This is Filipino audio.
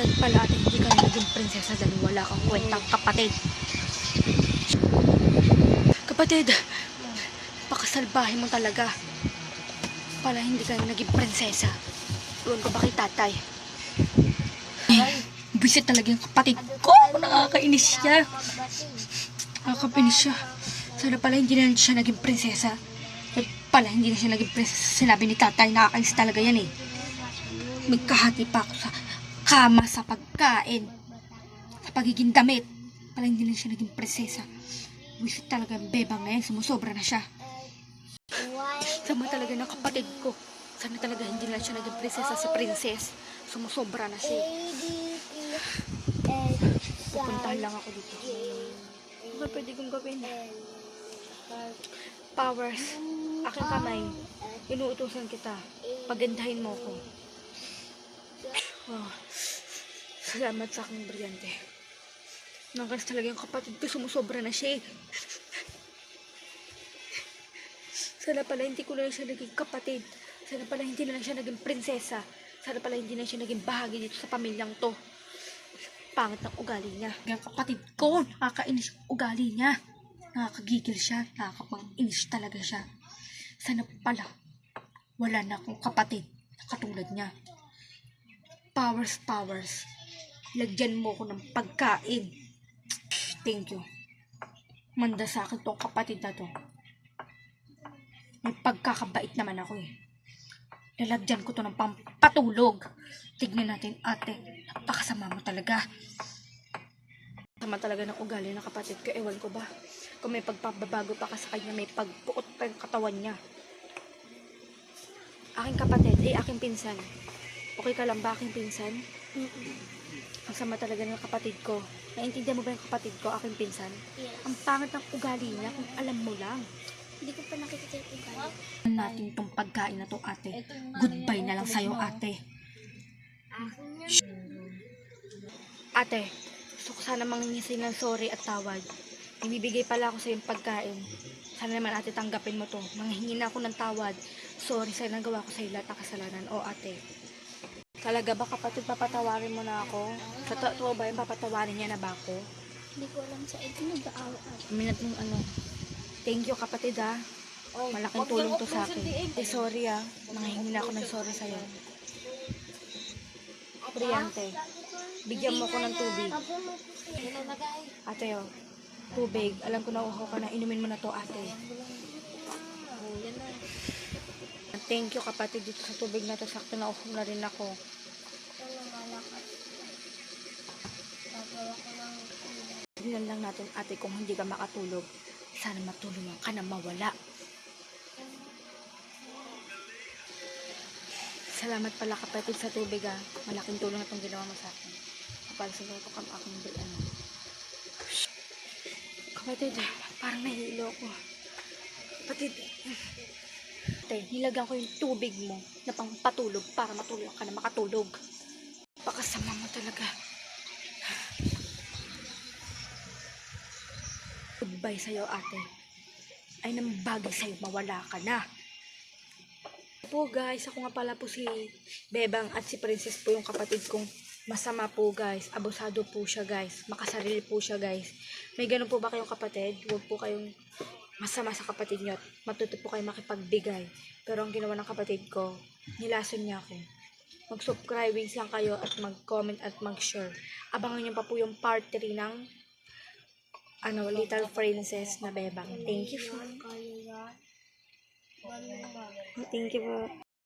Dapat pala ate, hindi ka na naging prinsesa dahil wala kang kwentang kapatid. Kapatid, pakasalbahe mo talaga. Pala hindi ka na naging prinsesa. Iwan ko ba kay tatay? Bisit talaga yung kapatid ko. Nakakainis siya. Nakakainis siya. Sana pala hindi na siya naging prinsesa. At pala hindi na siya naging prinsesa. Sinabi ni tatay, nakakainis talaga yan eh. Magkahati pa ako sa kama, sa pagkain, sa pagiging damit. Pala hindi na siya naging prinsesa. Bisit talaga yung bebang na yan. Sumusobra na siya. Sama talaga ng kapatid ko. Sana talaga hindi na siya naging prinsesa si princess. Sumusobra na siya. Pupuntahan lang ako dito. Ano pwede kong gawin? Powers, aking kamay. Inuutusan kita. Pagandahin mo ko. Oh, salamat sa aking brilyante. Nanggalas talaga yung kapatid ko. Sumusobra na siya. Sana pala hindi ko na siya naging kapatid. Sana pala hindi na siya naging prinsesa. Sana pala hindi na siya naging bahagi dito sa pamilyang to. Pangit ng ugali niya. Yung kapatid ko, nakakainis yung ugali niya. Nakakagigil siya, nakakapang-inis talaga siya. Sana pala wala na akong kapatid na katulad niya. Powers, powers. Lagyan mo ko ng pagkain. Thank you. Manda sa akin tong kapatid na to. May pagkakabait naman ako eh. Lalagyan ko to ng pampatulog. Tignan natin ate. Napakasama mo talaga. Sama talaga ng ugali ng kapatid ko. Ewan ko ba. Kung may pagpababago pa ka sa kanya, may pagpuot pa yung katawan niya. Aking kapatid, aking pinsan. Okay ka lang ba aking pinsan? Ang sama talaga ng kapatid ko. Naiintindihan mo ba yung kapatid ko, aking pinsan? Yes. Ang pangit ng ugali niya kung alam mo lang. Hindi ko pa nakikita yung ugali. Natin tong pagkain na to ate. Goodbye na lang sa'yo ate. Ate, gusto ko sana mangingisay ng sorry at tawad. Ibibigay pala ako sa yung pagkain. Sana naman ate tanggapin mo to. Manghihingi na ako ng tawad. Sorry sa nagawa ko sa lahat ng kasalanan. O ate. Talaga ba kapatid, papatawarin mo na ako? Sa totoo ba yung papatawarin niya na ba ako? Hindi ko alam sa ito nag-aaw-aw. Minat mong ano. Thank you kapatid ah. Malaking tulong to sa akin. Sorry ah. Manghihingi na ako ng sorry sa'yo. Brilyante. Bigyan mo ko ng tubig. Ate oh. Tubig. Alam ko na uho ka na. Inumin mo na to ate. Thank you kapatid dito sa tubig na to. Sakto na uho na rin ako. Tignan lang natin ate kung hindi ka makatulog. Sana matulungan ka na mawala. Salamat pala kapatid sa tubig ah. Malaking tulong na itong ginawa mo sa akin. Kapag siguro ito kang aking ano. Kapatid, parang nahihilo ko. Kapatid, nilagan ko yung tubig mo na pang patulog para matulog ka na makatulog. Pakasama mo talaga. Goodbye sa'yo ate. Ay nang bagay sa'yo, mawala ka na. Po guys, ako nga pala po si Bebang at si Princess po yung kapatid kong masama po guys. Abusado po siya guys. Makasarili po siya guys. May ganun po ba kayong kapatid? Huwag po kayong masama sa kapatid niyo at matuto po kayo makipagbigay. Pero ang ginawa ng kapatid ko, nilason niya ako. Mag-subscribe lang kayo at mag-comment at mag-share. Abangan niyo pa po yung part 3 ng Little Princess na Bebang. Thank you po. Thank you po.